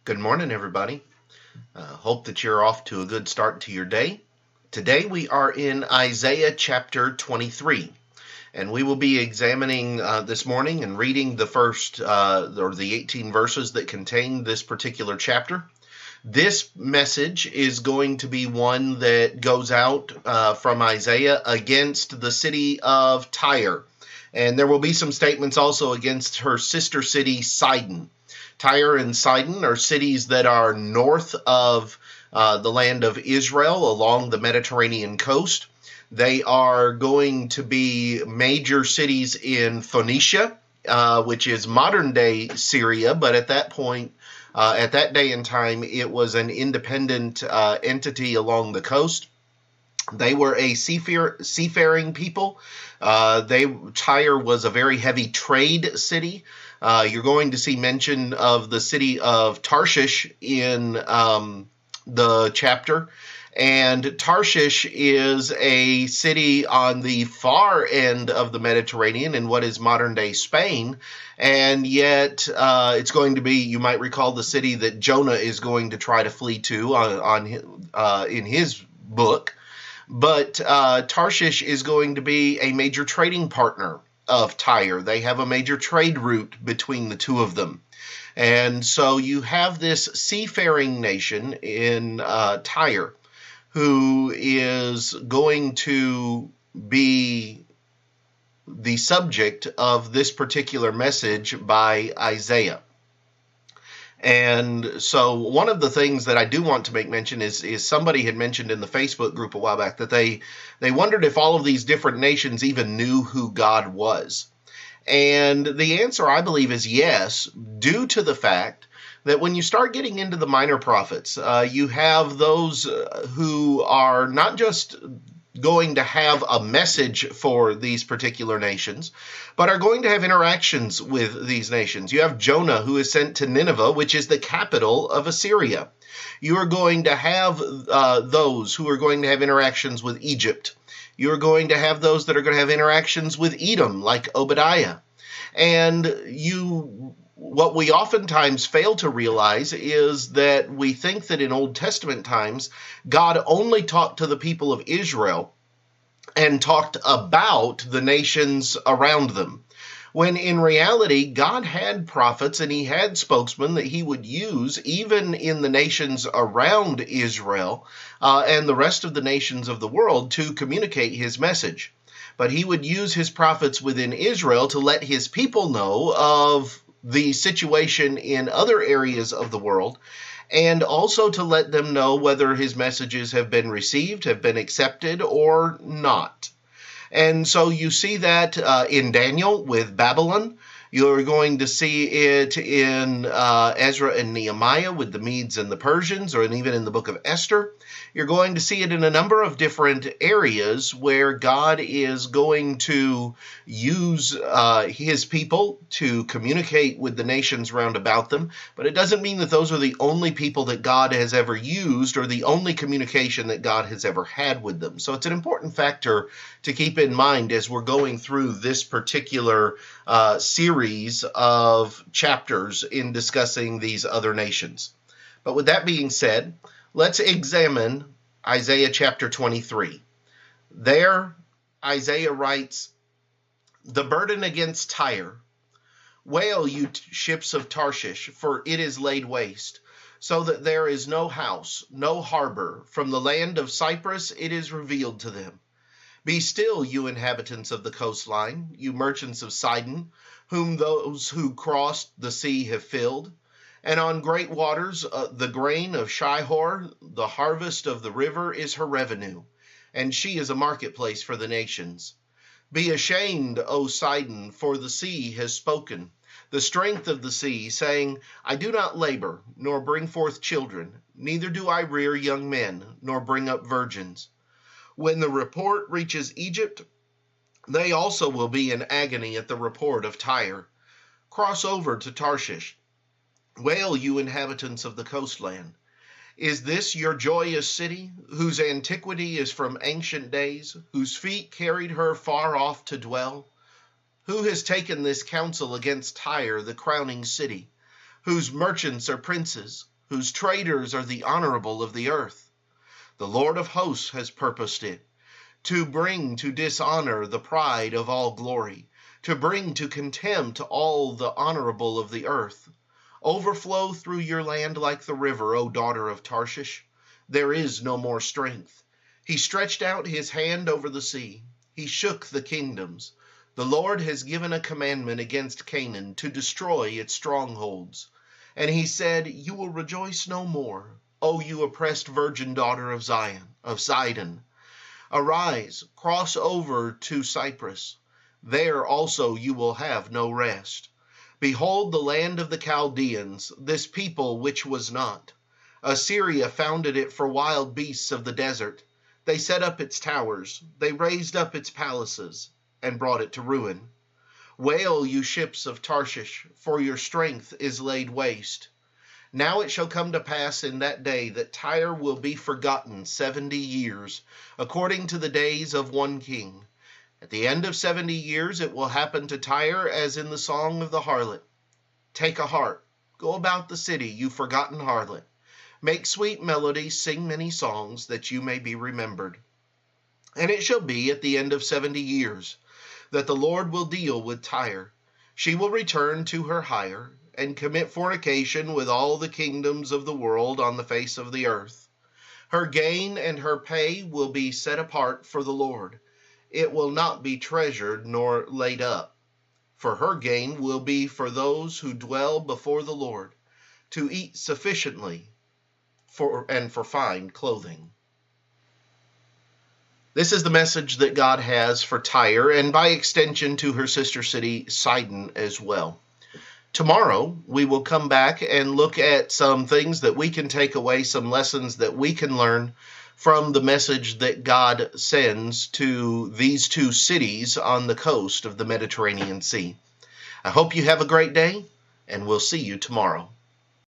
Good morning, everybody. Hope that you're off to a good start to your day. Today we are in Isaiah chapter 23, and we will be examining this morning and reading the first or the 18 verses that contain this particular chapter. This message is going to be one that goes out from Isaiah against the city of Tyre, and there will be some statements also against her sister city, Sidon. Tyre and Sidon are cities that are north of the land of Israel along the Mediterranean coast. They are going to be major cities in Phoenicia, which is modern-day Syria, but at that point, at that day and time, it was an independent entity along the coast. They were a seafaring people. Tyre was a very heavy trade city. You're going to see mention of the city of Tarshish in the chapter. And Tarshish is a city on the far end of the Mediterranean in what is modern-day Spain. And yet it's going to be, you might recall, the city that Jonah is going to try to flee to in his book. But Tarshish is going to be a major trading partner of Tyre. They have a major trade route between the two of them. And so you have this seafaring nation in Tyre who is going to be the subject of this particular message by Isaiah. And so one of the things that I do want to make mention is somebody had mentioned in the Facebook group a while back that they wondered if all of these different nations even knew who God was. And the answer, I believe, is yes, due to the fact that when you start getting into the minor prophets, you have those who are not just going to have a message for these particular nations, but are going to have interactions with these nations. You have Jonah, who is sent to Nineveh, which is the capital of Assyria. You are going to have those who are going to have interactions with Egypt. You are going to have those that are going to have interactions with Edom, like Obadiah. And what we oftentimes fail to realize is that we think that in Old Testament times, God only talked to the people of Israel and talked about the nations around them. When in reality, God had prophets and he had spokesmen that he would use even in the nations around Israel and the rest of the nations of the world to communicate his message. But he would use his prophets within Israel to let his people know of the situation in other areas of the world, and also to let them know whether his messages have been received, have been accepted, or not. And so you see that in Daniel with Babylon. You're going to see it in Ezra and Nehemiah with the Medes and the Persians, or even in the book of Esther. You're going to see it in a number of different areas where God is going to use his people to communicate with the nations round about them. But it doesn't mean that those are the only people that God has ever used or the only communication that God has ever had with them. So it's an important factor to keep in mind as we're going through this particular series of chapters in discussing these other nations. But with that being said, let's examine Isaiah chapter 23. There, Isaiah writes, "The burden against Tyre. Wail, you ships of Tarshish, for it is laid waste, so that there is no house, no harbor. From the land of Cyprus it is revealed to them. Be still, you inhabitants of the coastline, you merchants of Sidon, whom those who crossed the sea have filled. And on great waters the grain of Shihor, the harvest of the river, is her revenue, and she is a marketplace for the nations. Be ashamed, O Sidon, for the sea has spoken, the strength of the sea, saying, I do not labor, nor bring forth children, neither do I rear young men, nor bring up virgins. When the report reaches Egypt, they also will be in agony at the report of Tyre. Cross over to Tarshish. Wail, you inhabitants of the coastland. Is this your joyous city, whose antiquity is from ancient days, whose feet carried her far off to dwell? Who has taken this counsel against Tyre, the crowning city, whose merchants are princes? whose traders are the honorable of the earth. The Lord of hosts has purposed it, to bring to dishonor the pride of all glory, to bring to contempt all the honorable of the earth. Overflow through your land like the river, O daughter of Tarshish. There is no more strength. He stretched out his hand over the sea. He shook the kingdoms. The Lord has given a commandment against Canaan to destroy its strongholds. And he said, you will rejoice no more, O you oppressed virgin daughter of Zidon. Arise, cross over to Cyprus. There also you will have no rest. Behold the land of the Chaldeans, this people which was not. Assyria founded it for wild beasts of the desert. They set up its towers, they raised up its palaces, and brought it to ruin. Wail, you ships of Tarshish, for your strength is laid waste. Now it shall come to pass in that day that Tyre will be forgotten 70 years, according to the days of one king. At the end of 70 years it will happen to Tyre as in the song of the harlot. Take a harp, go about the city, you forgotten harlot. Make sweet melodies, sing many songs, that you may be remembered. And it shall be at the end of 70 years that the Lord will deal with Tyre. She will return to her hire, and commit fornication with all the kingdoms of the world on the face of the earth. Her gain and her pay will be set apart for the Lord. It will not be treasured nor laid up. For her gain will be for those who dwell before the Lord, to eat sufficiently and for fine clothing. This is the message that God has for Tyre, and by extension to her sister city, Sidon, as well. Tomorrow, we will come back and look at some things that we can take away, some lessons that we can learn from the message that God sends to these two cities on the coast of the Mediterranean Sea. I hope you have a great day, and we'll see you tomorrow.